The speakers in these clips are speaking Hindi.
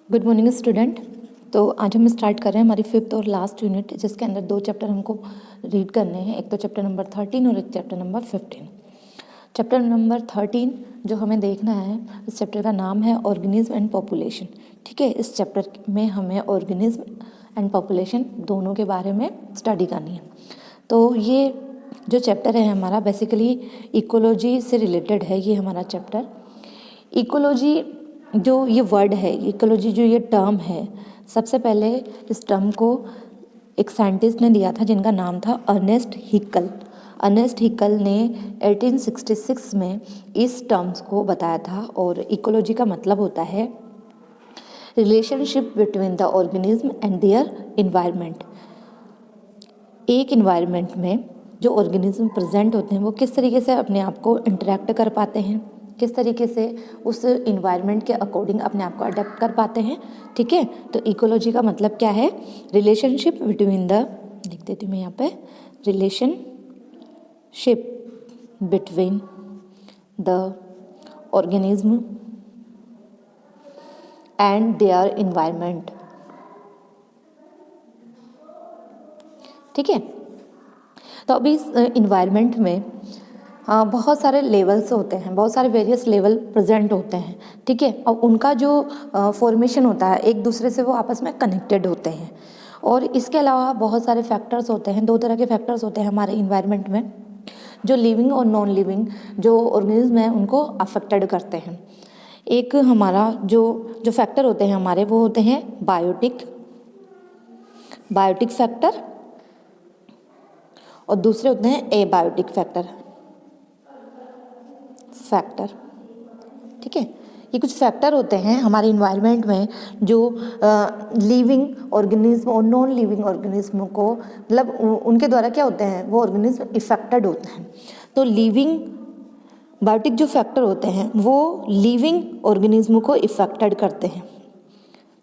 Good morning student. तो आज हम स्टार्ट कर रहे हैं हमारी फिफ्थ और लास्ट यूनिट, जिसके अंदर दो चैप्टर हमको रीड करने हैं। एक तो चैप्टर नंबर 13 और एक चैप्टर नंबर 15। चैप्टर नंबर 13 जो हमें देखना है, इस चैप्टर का नाम है ऑर्गेनिज्म एंड पॉपुलेशन। ठीक है, इस चैप्टर में हमें ऑर्गेनिज्म एंड पॉपुलेशन दोनों के बारे में स्टडी करनी है। तो ये जो चैप्टर है हमारा बेसिकली इकोलॉजी से रिलेटेड है। ये हमारा चैप्टर इकोलॉजी जो ये वर्ड है, इकोलॉजी जो ये टर्म है, सबसे पहले इस टर्म को एक साइंटिस्ट ने दिया था जिनका नाम था अर्नेस्ट हिकल। अर्नेस्ट हिकल ने 1866 में इस टर्म्स को बताया था। और इकोलॉजी का मतलब होता है relationship between the organism and their environment. एक इन्वायरमेंट में जो ऑर्गेनिज्म प्रेजेंट होते हैं वो किस तरीके से अपने आप को इंटरेक्ट कर पाते हैं, किस तरीके से उस इन्वायरमेंट के अकॉर्डिंग अपने आप को अडेप्ट कर पाते हैं। ठीक है, तो इकोलॉजी का मतलब क्या है? रिलेशनशिप बिटवीन द, लिख देती हूँ मैं यहाँ पे, relationship between the organism and their environment. ठीक है, तो अभी इस इन्वायरमेंट में बहुत सारे लेवल्स होते हैं, बहुत सारे वेरियस लेवल प्रेजेंट होते हैं। ठीक है, और उनका जो फॉर्मेशन होता है एक दूसरे से वो आपस में कनेक्टेड होते हैं। और इसके अलावा बहुत सारे फैक्टर्स होते हैं, दो तरह के फैक्टर्स होते हैं हमारे इन्वायरमेंट में, जो लिविंग और नॉन लिविंग जो ऑर्गेनिज्म है उनको अफेक्टेड करते हैं। एक हमारा जो जो फैक्टर होते हैं हमारे, वो होते हैं बायोटिक फैक्टर, और दूसरे होते हैं एबायोटिक फैक्टर। ठीक है, ये कुछ फैक्टर होते हैं हमारे इन्वायरमेंट में जो लिविंग ऑर्गेनिज्म और नॉन लिविंग ऑर्गेनिज्म को, मतलब उनके द्वारा क्या होते हैं, वो ऑर्गेनिज्म इफेक्टेड होते हैं। तो लिविंग बायोटिक जो फैक्टर होते हैं वो लिविंग ऑर्गेनिज्म को इफेक्टेड करते हैं।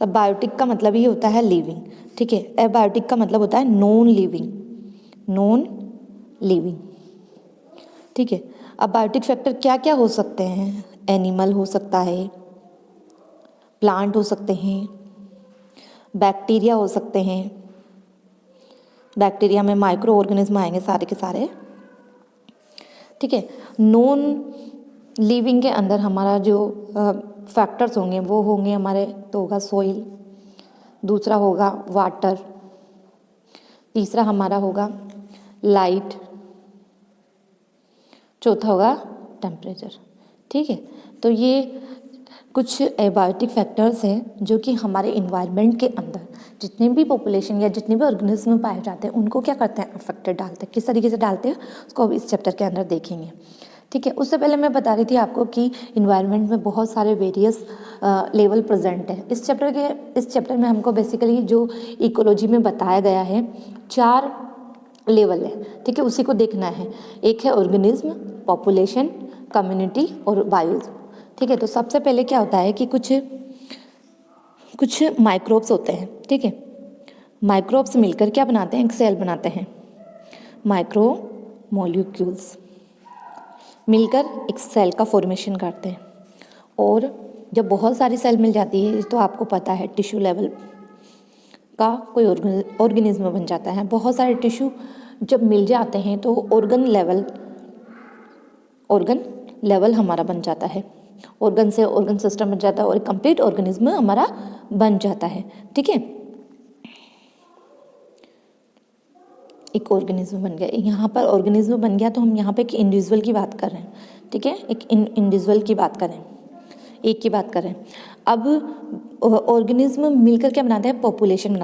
अब बायोटिक का मतलब ही होता है लिविंग। ठीक है, एबायोटिक का मतलब होता है नॉन लिविंग। ठीक है, अब बायोटिक फैक्टर क्या क्या हो सकते हैं? एनिमल हो सकता है, प्लांट हो सकते हैं, बैक्टीरिया हो सकते हैं। बैक्टीरिया में माइक्रो ऑर्गेनिज्म आएंगे सारे के सारे। ठीक है, नॉन लिविंग के अंदर हमारा जो फैक्टर्स होंगे वो होंगे हमारे, तो होगा सॉइल, दूसरा होगा वाटर, तीसरा हमारा होगा लाइट, चौथा होगा टेम्परेचर। ठीक है, तो ये कुछ एबायोटिक फैक्टर्स हैं जो कि हमारे इन्वायरमेंट के अंदर जितने भी पॉपुलेशन या जितने भी ऑर्गेनिज्म पाए जाते हैं उनको क्या करते हैं, अफेक्टेड डालते हैं। किस तरीके से डालते हैं उसको अब इस चैप्टर के अंदर देखेंगे। ठीक है, उससे पहले मैं बता रही थी आपको कि इन्वायरमेंट में बहुत सारे वेरियस लेवल प्रेजेंट है। इस चैप्टर में हमको बेसिकली जो इकोलॉजी में बताया गया है 4 लेवल है। ठीक है, उसी को देखना है। एक है ऑर्गेनिज्म, पॉपुलेशन, कम्युनिटी और बायोज। ठीक है, तो सबसे पहले क्या होता है कि कुछ माइक्रोब्स होते हैं। ठीक है, माइक्रोब्स मिलकर क्या बनाते हैं, एक सेल बनाते हैं। माइक्रो मॉलिक्यूल्स मिलकर एक सेल का फॉर्मेशन करते हैं। और जब बहुत सारी सेल मिल जाती है तो आपको पता है टिश्यू लेवल का कोई ऑर्गेनिज्म बन जाता है। बहुत सारे टिश्यू जब मिल जाते हैं तो ऑर्गन लेवल हमारा बन जाता है। ऑर्गन से ऑर्गन सिस्टम बन जाता है और एक कंप्लीट ऑर्गेनिज्म हमारा बन जाता है। ठीक है, एक ऑर्गेनिज्म बन गया। यहाँ पर ऑर्गेनिज्म बन गया तो हम यहाँ पे एक इंडिविजुअल की बात कर रहे हैं। ठीक है, एक इंडिविजुअल की बात करें, एक की बात करें। अब ऑर्गेनिज्म मिलकर क्या बनाते हैं, पॉपुलेशन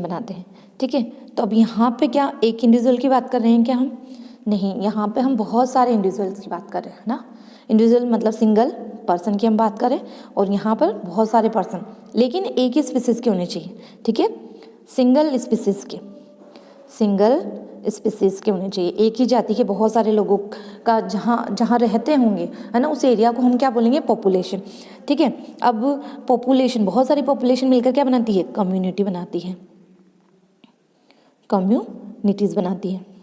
बनाते हैं। ठीक है, तो अब यहाँ पे क्या एक इंडिविजुअल की बात कर रहे हैं क्या हम? नहीं, यहाँ पे हम बहुत सारे इंडिविजुअल्स की बात कर रहे हैं ना। इंडिविजुअल मतलब सिंगल पर्सन की हम बात करें, और यहाँ पर बहुत सारे पर्सन, लेकिन एक ही स्पीसीज के होने चाहिए। ठीक है, सिंगल स्पीसीज के होने चाहिए। एक ही जाति के बहुत सारे लोगों का जहाँ रहते होंगे, है ना, उस एरिया को हम क्या बोलेंगे, पॉपुलेशन। ठीक है, अब पॉपुलेशन, बहुत सारी पॉपुलेशन मिलकर क्या बनाती है, कम्युनिटीज़ बनाती है।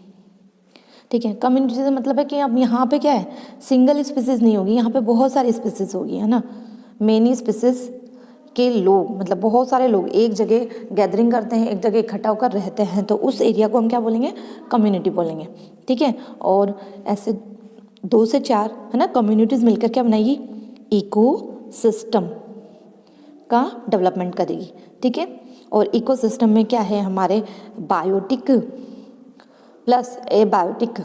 ठीक है, कम्युनिटी से मतलब है कि अब यहाँ पे क्या है, सिंगल स्पीसीज नहीं होगी, यहाँ पे बहुत सारी स्पीसीज होगी, है ना। मेनी स्पीसीज के लोग, मतलब बहुत सारे लोग एक जगह गैदरिंग करते हैं, एक जगह इकट्ठा होकर रहते हैं, तो उस एरिया को हम क्या बोलेंगे, कम्युनिटी बोलेंगे, ठीक है। और ऐसे 2 से 4 है ना कम्युनिटीज़ मिलकर क्या बनाएगी, इकोसिस्टम का डेवलपमेंट करेगी, ठीक है। और इकोसिस्टम में क्या है, हमारे biotic plus abiotic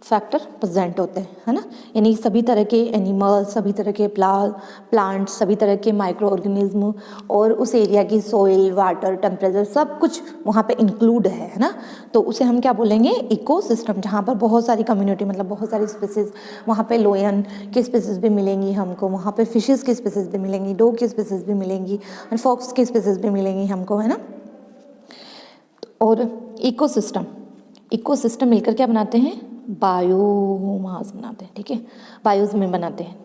factor present होते हैं, है ना। यानी सभी तरह के एनिमल, सभी तरह के प्लांट्स, सभी तरह के माइक्रो ऑर्गेनिज्म और उस एरिया की सोइल, वाटर, टेम्परेचर सब कुछ वहाँ पे इंक्लूड है ना। तो उसे हम क्या बोलेंगे, इकोसिस्टम, जहाँ पर बहुत सारी कम्युनिटी, मतलब बहुत सारी स्पीसीज, वहाँ पे लोयन की स्पीसीज भी मिलेंगी हमको, वहाँ पे फिशेस की स्पीसीज भी मिलेंगी, डॉग की स्पीसीज भी मिलेंगी, एंड फॉक्स की स्पीसीज भी मिलेंगी हमको, है ना। और इकोसिस्टम मिलकर क्या बनाते हैं, बायोमास बनाते हैं, ठीक है, बायोज में बनाते हैं।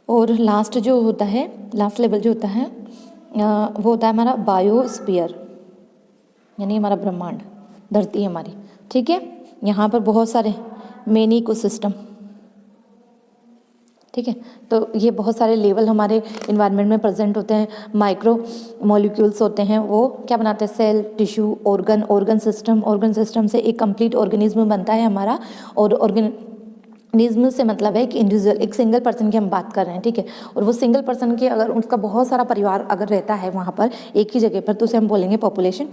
और लास्ट जो होता है, लास्ट लेवल जो होता है वो होता है हमारा बायोस्फीयर, यानी हमारा ब्रह्मांड, धरती हमारी, ठीक है। यहाँ पर बहुत सारे मेनी इकोसिस्टम, ठीक है। तो ये बहुत सारे लेवल हमारे इन्वायरमेंट में प्रेजेंट होते हैं। माइक्रो मॉलिक्यूल्स होते हैं, वो क्या बनाते हैं, सेल, टिश्यू, ऑर्गन सिस्टम से एक कंप्लीट ऑर्गेनिज्म बनता है हमारा। और ऑर्गेनिज्म से मतलब है कि इंडिविजुअल, एक सिंगल पर्सन की हम बात कर रहे हैं, ठीक है। और वो सिंगल पर्सन की अगर उसका बहुत सारा परिवार अगर रहता है वहाँ पर एक ही जगह पर, तो उसे हम बोलेंगे पॉपुलेशन।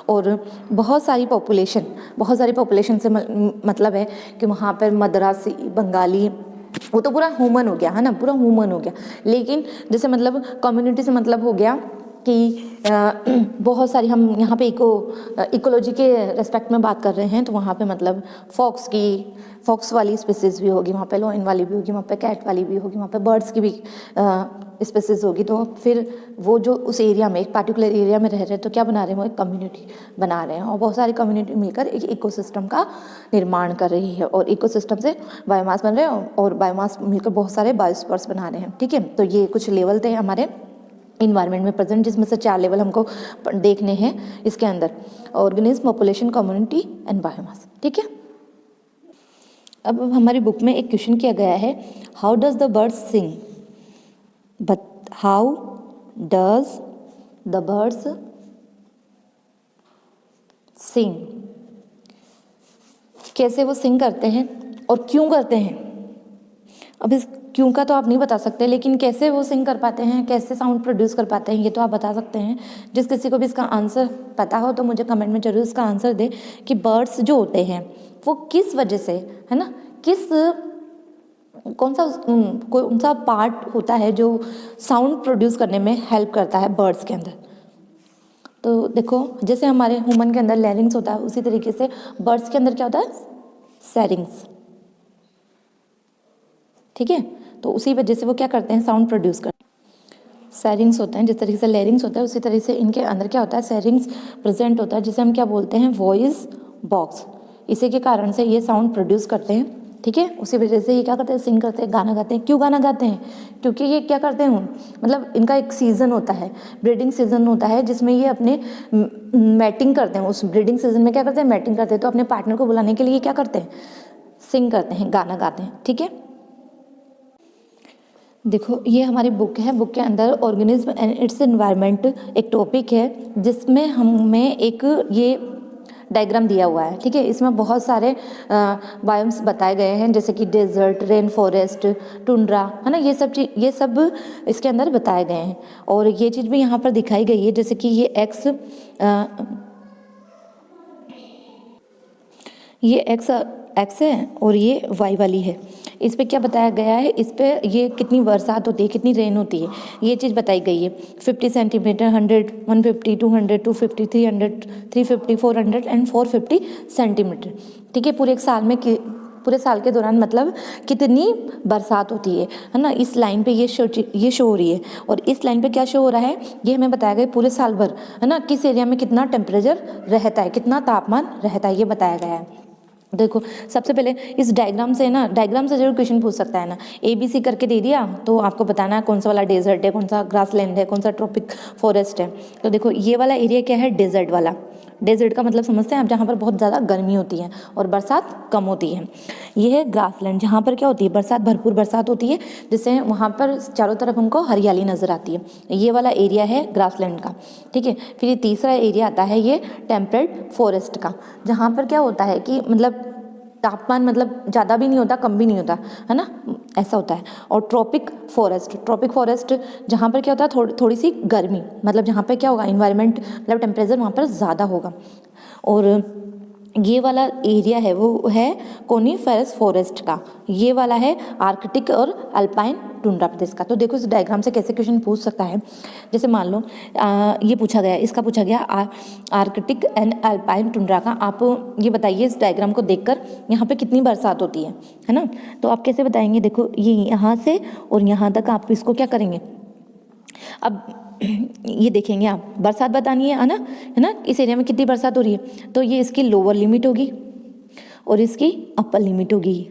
और बहुत सारी पॉपुलेशन से मतलब है कि वहाँ पर मद्रासी, बंगाली, वो तो पूरा ह्यूमन हो गया, है ना, पूरा ह्यूमन हो गया। लेकिन जैसे मतलब कम्युनिटी से मतलब हो गया कि बहुत सारी, हम यहाँ पे इकोलॉजी के रेस्पेक्ट में बात कर रहे हैं, तो वहाँ पे मतलब फॉक्स वाली स्पीसीज भी होगी, वहाँ पे लॉयन वाली भी होगी, वहाँ पे कैट वाली भी होगी, वहाँ पे बर्ड्स की भी स्पीसीज होगी। तो फिर वो जो उस एरिया में, एक पार्टिकुलर एरिया में रह रहे हैं, तो क्या बना रहे हैं, वो एक कम्युनिटी बना रहे हैं। और बहुत सारी कम्युनिटी मिलकर एक इकोसिस्टम का निर्माण कर रही है। और इकोसिस्टम से बायोमास बन रहे हैं, और बायोमास मिलकर बहुत सारे बायोस्फीयर्स बना रहे हैं, ठीक है। तो ये कुछ लेवल थे हमारे इन्वायरमेंट में प्रेजेंट, जिसमें से 4 लेवल हमको देखने हैं इसके अंदर, organism, population, community and biomass, ठीक है। अब हमारी बुक में एक क्वेश्चन किया गया है, how does the birds sing, but how does the birds sing, कैसे वो सिंग करते हैं और क्यों करते हैं। अब इस क्यों का तो आप नहीं बता सकते, लेकिन कैसे वो सिंग कर पाते हैं, कैसे साउंड प्रोड्यूस कर पाते हैं, ये तो आप बता सकते हैं। जिस किसी को भी इसका आंसर पता हो तो मुझे कमेंट में जरूर इसका आंसर दे कि बर्ड्स जो होते हैं वो किस वजह से, है ना, कौन सा पार्ट होता है जो साउंड प्रोड्यूस करने में हेल्प करता है बर्ड्स के अंदर। तो देखो, जैसे हमारे ह्यूमन के अंदर लैरिंग्स होता है, उसी तरीके से बर्ड्स के अंदर क्या होता है, सैरिंग्स, ठीक है। तो उसी वजह से वो क्या करते हैं, साउंड प्रोड्यूस करते हैं। सैरिंग्स होते हैं, जिस तरीके से लैरिंग्स होता है उसी तरीके से इनके अंदर क्या होता है, सैरिंग्स प्रेजेंट होता है, जिसे हम क्या बोलते हैं, वॉइस बॉक्स। इसी के कारण से ये साउंड प्रोड्यूस करते हैं, ठीक है। उसी वजह से ये क्या करते हैं, सिंग करते हैं, गाना गाते हैं। क्यों गाना गाते हैं, क्योंकि ये क्या करते हैं, मतलब इनका एक सीज़न होता है, ब्रीडिंग सीजन होता है, जिसमें ये अपने मैटिंग करते हैं। उस ब्रीडिंग सीजन में क्या करते हैं, मैटिंग करते हैं। तो अपने पार्टनर को बुलाने के लिए क्या करते हैं, सिंग करते हैं, गाना गाते हैं, ठीक है। देखो, ये हमारी बुक है, बुक के अंदर ऑर्गेनिज्म एंड इट्स एनवायरनमेंट एक टॉपिक है, जिसमें हमें एक ये डायग्राम दिया हुआ है, ठीक है। इसमें बहुत सारे बायोम्स बताए गए हैं, जैसे कि डेजर्ट, रेन फॉरेस्ट, टुंड्रा, है ना, ये सब इसके अंदर बताए गए हैं। और ये चीज़ भी यहाँ पर दिखाई गई है, जैसे कि ये एक्स है और ये वाई वाली है। इस पे क्या बताया गया है, इस पे ये कितनी बरसात होती है, कितनी रेन होती है, ये चीज़ बताई गई है। 50 सेंटीमीटर, 100, 150, 200, 250, 300, 350, 400 एंड 450 सेंटीमीटर, ठीक है। पूरे साल के दौरान मतलब कितनी बरसात होती है ना। इस लाइन पे ये शो हो रही है, और इस लाइन पे क्या शो हो रहा है, ये हमें बताया गया पूरे साल भर, है ना, किस एरिया में कितना टेम्परेचर रहता है, कितना तापमान रहता है, ये बताया गया है। देखो, सबसे पहले इस डायग्राम से जरूर क्वेश्चन पूछ सकता है ना। ABC करके दे दिया, तो आपको बताना है कौन सा वाला डेजर्ट है, कौन सा ग्रासलैंड है, कौन सा ट्रॉपिक फॉरेस्ट है। तो देखो, ये वाला एरिया क्या है, डेजर्ट वाला, डेजर्ट का मतलब समझते हैं आप, जहाँ पर बहुत ज़्यादा गर्मी होती है और बरसात कम होती है। ये है ग्रासलैंड, जहाँ पर क्या होती है, बरसात, भरपूर बरसात होती है, जिससे वहाँ पर चारों तरफ हमको हरियाली नज़र आती है। ये वाला एरिया है ग्रासलैंड का, ठीक है। फिर ये तीसरा एरिया आता है ये टेम्परेट फॉरेस्ट का, जहाँ पर क्या होता है कि मतलब तापमान मतलब ज़्यादा भी नहीं होता, कम भी नहीं होता, है ना, ऐसा होता है। और ट्रॉपिक फॉरेस्ट जहाँ पर क्या होता है, थोड़ी सी गर्मी, मतलब जहाँ पे क्या होगा, इन्वायरमेंट मतलब टेम्परेचर वहाँ पर ज़्यादा होगा। और ये वाला एरिया है वो है कोनीफेरस फॉरेस्ट का, ये वाला है आर्कटिक और अल्पाइन टुंड्रा प्रदेश का। तो देखो इस डायग्राम से कैसे क्वेश्चन पूछ सकता है, जैसे मान लो ये पूछा गया, इसका पूछा गया आर्कटिक एंड अल्पाइन टुंड्रा का, आप ये बताइए इस डायग्राम को देखकर यहाँ पे कितनी बरसात होती है ना। तो आप कैसे बताएंगे, देखो ये यहाँ से और यहाँ तक आप इसको क्या करेंगे, अब ये देखेंगे आप, बरसात बतानी है ना, है ना, इस एरिया में कितनी बरसात हो रही है, तो ये इसकी लोअर लिमिट होगी और इसकी अपर लिमिट होगी,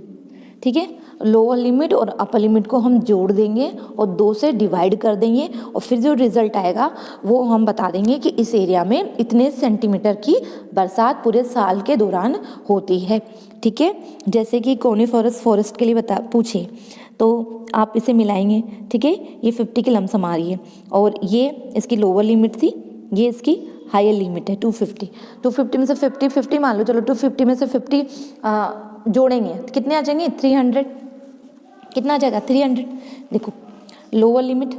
ठीक है। लोअर लिमिट और अपर लिमिट को हम जोड़ देंगे और 2 से डिवाइड कर देंगे और फिर जो रिजल्ट आएगा वो हम बता देंगे कि इस एरिया में इतने सेंटीमीटर की बरसात पूरे साल के दौरान होती है, ठीक है। जैसे कि कोनीफेरस फॉरेस्ट के लिए पूछे तो आप इसे मिलाएंगे, ठीक है। ये 50 की लमसम आ रही है और ये इसकी लोअर लिमिट थी, ये इसकी हायर लिमिट है 250 में से 50 मान लो, चलो 250 में से 50 जोड़ेंगे कितने आ जाएंगे, 300, कितना आ जाएगा 300। देखो lower limit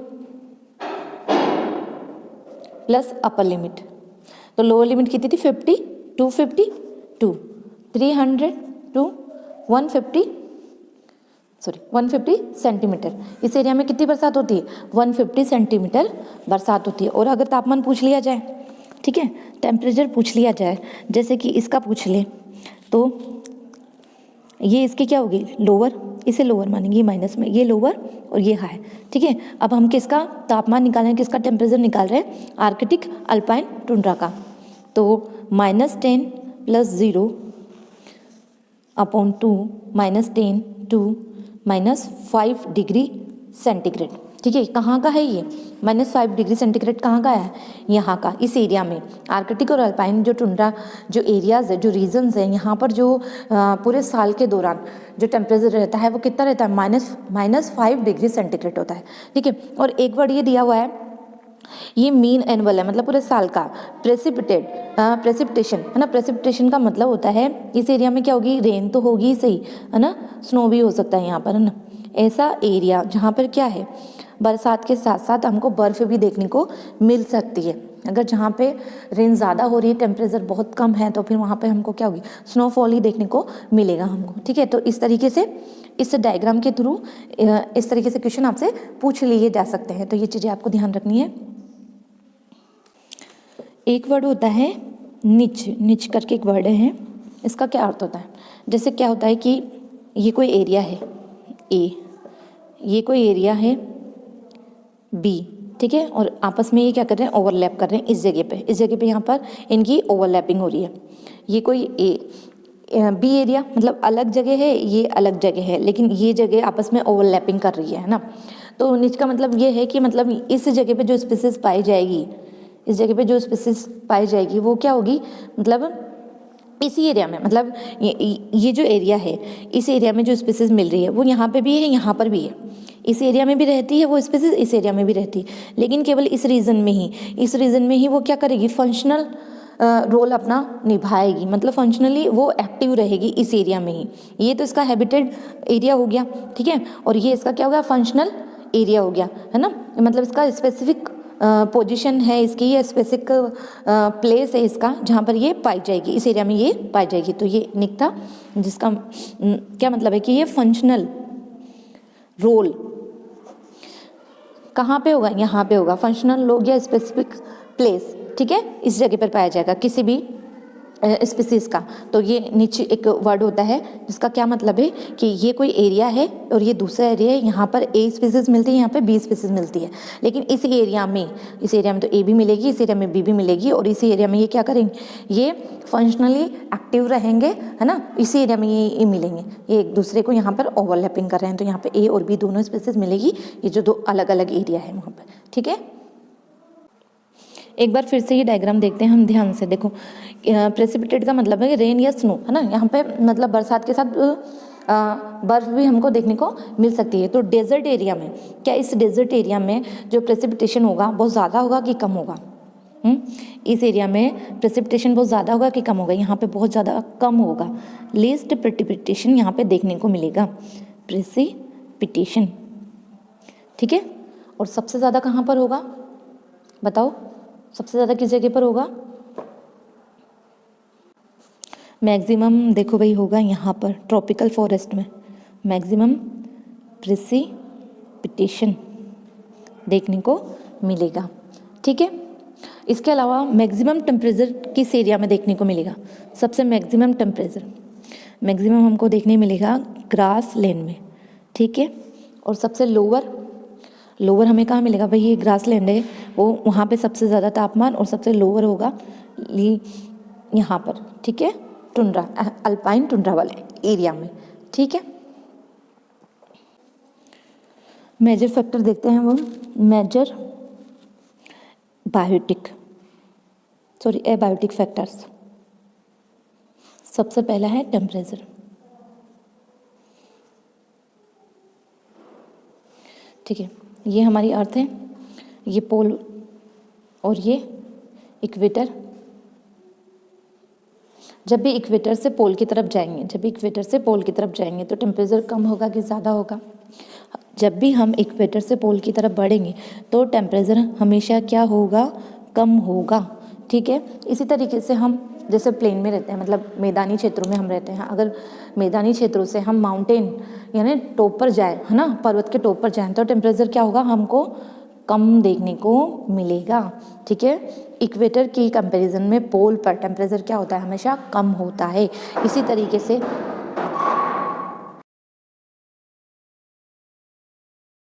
plus upper limit, तो लोअर लिमिट कितनी थी 50, 250 2 300 टू 150 सेंटीमीटर। इस एरिया में कितनी बरसात होती है, 150 सेंटीमीटर बरसात होती है। और अगर तापमान पूछ लिया जाए, ठीक है, टेम्परेचर पूछ लिया जाए, जैसे कि इसका पूछ ले, तो ये इसकी क्या होगी, लोअर, इसे लोअर मानेंगे, ये माइनस में, ये लोअर और ये हाई, ठीक है। अब हम किसका तापमान निकाल रहे हैं, किसका टेम्परेचर निकाल रहे हैं, आर्कटिक अल्पाइन टुंड्रा का। तो -10 + 0 अपॉन 2 -10 टू -5 डिग्री सेंटीग्रेड, ठीक है। कहाँ का है ये, -5 डिग्री सेंटीग्रेड कहाँ का है, यहाँ का, इस एरिया में आर्कटिक और अल्पाइन जो टुंड्रा जो एरियाज़ है, जो रीजन्स हैं, यहाँ पर जो पूरे साल के दौरान जो टेम्परेचर रहता है वो कितना रहता है, -5 डिग्री सेंटीग्रेड होता है, ठीक है। और एक वर्ड ये दिया हुआ है, ये मीन एनुअल है, मतलब पूरे साल का। प्रेसिपिटेशन है ना, प्रेसिपिटेशन का मतलब होता है इस एरिया में क्या होगी, रेन तो होगी सही, है ना, स्नो भी हो सकता है यहाँ पर, है ना। ऐसा एरिया जहाँ पर क्या है, बरसात के साथ साथ हमको बर्फ़ भी देखने को मिल सकती है। अगर जहाँ पे रेन ज़्यादा हो रही है, टेम्परेचर बहुत कम है, तो फिर वहाँ पे हमको क्या होगी, स्नोफॉल ही देखने को मिलेगा हमको, ठीक है। तो इस तरीके से इस डायग्राम के थ्रू इस तरीके से क्वेश्चन आपसे पूछ लिए जा सकते हैं। तो ये चीज़ें आपको ध्यान रखनी है। एक वर्ड होता है निच करके एक वर्ड है, इसका क्या अर्थ होता है, जैसे क्या होता है कि ये कोई एरिया है ए, ये कोई एरिया है बी, ठीक है, और आपस में ये क्या कर रहे हैं, ओवरलैप कर रहे हैं इस जगह पे यहाँ पर इनकी ओवरलैपिंग हो रही है। ये कोई बी एरिया मतलब अलग जगह है, ये अलग जगह है, लेकिन ये जगह आपस में ओवरलैपिंग कर रही है ना। तो निच का मतलब ये है कि मतलब इस जगह पे जो स्पीसीज पाई जाएगी, इस जगह पे जो स्पीसीज पाई जाएगी वो क्या होगी, मतलब इसी एरिया में, मतलब ये जो एरिया है, इस एरिया में जो स्पीसीज मिल रही है वो यहाँ पे भी है, यहाँ पर भी है, इस एरिया में भी रहती है वो स्पीसीज, इस एरिया में भी रहती है, लेकिन केवल इस रीजन में ही वो क्या करेगी, फंक्शनल रोल अपना निभाएगी, मतलब फंक्शनली वो एक्टिव रहेगी इस एरिया में ही। ये तो इसका हैबिटेड एरिया हो गया, ठीक है, और ये इसका क्या हो गया, फंक्शनल एरिया हो गया, है ना, मतलब इसका स्पेसिफिक पोजीशन है इसकी, ये स्पेसिफिक प्लेस है इसका जहाँ पर ये पाई जाएगी, इस एरिया में ये पाई जाएगी। तो ये निक था, जिसका क्या मतलब है कि ये फंक्शनल रोल कहाँ पे होगा, यहाँ पे होगा, फंक्शनल हो गया स्पेसिफिक प्लेस, ठीक है, इस जगह पर पाया जाएगा किसी भी स्पीसीज का। तो ये नीचे एक वर्ड होता है जिसका क्या मतलब है कि ये कोई एरिया है और ये दूसरा एरिया है, यहाँ पर ए स्पीसीज मिलती है, यहाँ पे बी स्पीसीज मिलती है, लेकिन इस एरिया में तो ए भी मिलेगी, इस एरिया में बी भी मिलेगी, और इसी एरिया में ये क्या करेंगे, ये फंक्शनली एक्टिव रहेंगे, है ना, इसी एरिया में ये मिलेंगे, ये एक दूसरे को यहाँ पर ओवरलैपिंग कर रहे हैं, तो यहाँ पे ए और बी दोनों स्पीसीज मिलेगी, ये जो दो अलग अलग एरिया है वहाँ पर, ठीक है। एक बार फिर से ये डायग्राम देखते हैं हम ध्यान से। देखो प्रेसिपिटेट का मतलब है रेन या स्नो, है ना। यहाँ पे मतलब बरसात के साथ बर्फ भी हमको देखने को मिल सकती है। तो डेजर्ट एरिया में, क्या इस डेजर्ट एरिया में जो प्रेसिपिटेशन होगा बहुत ज़्यादा होगा कि कम होगा? इस एरिया में प्रेसिपिटेशन बहुत ज़्यादा होगा कि कम होगा? यहाँ पे बहुत ज़्यादा कम होगा। लीस्ट प्रेसिपिटेशन यहाँ पे देखने को मिलेगा, प्रेसिपिटेशन, ठीक है। और सबसे ज़्यादा कहाँ पर होगा बताओ? सबसे ज़्यादा किस जगह पर होगा? मैक्सिमम देखो भाई होगा यहाँ पर ट्रॉपिकल फॉरेस्ट में, मैक्सिमम प्रेसिपिटेशन देखने को मिलेगा, ठीक है। इसके अलावा मैक्सिमम टेम्परेचर किस एरिया में देखने को मिलेगा? सबसे मैक्सिमम टेम्परेचर मैक्सिमम हमको देखने मिलेगा ग्रास लैंड में, ठीक है। और सबसे लोअर हमें कहाँ मिलेगा भाई? ये ग्रास लैंड है, वो वहाँ पे सबसे ज़्यादा तापमान, और सबसे लोअर होगा यहाँ पर, ठीक है, टुंड्रा, अल्पाइन टुंड्रा वाले एरिया में, ठीक है। मेजर फैक्टर देखते हैं वो, मेजर एबायोटिक फैक्टर्स। सबसे पहला है टेम्परेचर, ठीक है। ये हमारी अर्थ है, ये पोल और ये इक्वेटर। जब भी इक्वेटर से पोल की तरफ जाएंगे तो टेम्परेचर कम होगा कि ज़्यादा होगा? जब भी हम इक्वेटर से पोल की तरफ बढ़ेंगे तो टेम्परेचर हमेशा क्या होगा? कम होगा, ठीक है। इसी तरीके से हम जैसे प्लेन में रहते हैं, मतलब मैदानी क्षेत्रों में हम रहते हैं, अगर मैदानी क्षेत्रों से हम माउंटेन यानी टॉप पर जाए, है ना, पर्वत के टॉप पर जाएं, तो टेम्परेचर क्या होगा? हमको कम देखने को मिलेगा, ठीक है। इक्वेटर की कंपैरिजन में पोल पर टेम्परेचर क्या होता है? हमेशा कम होता है। इसी तरीके से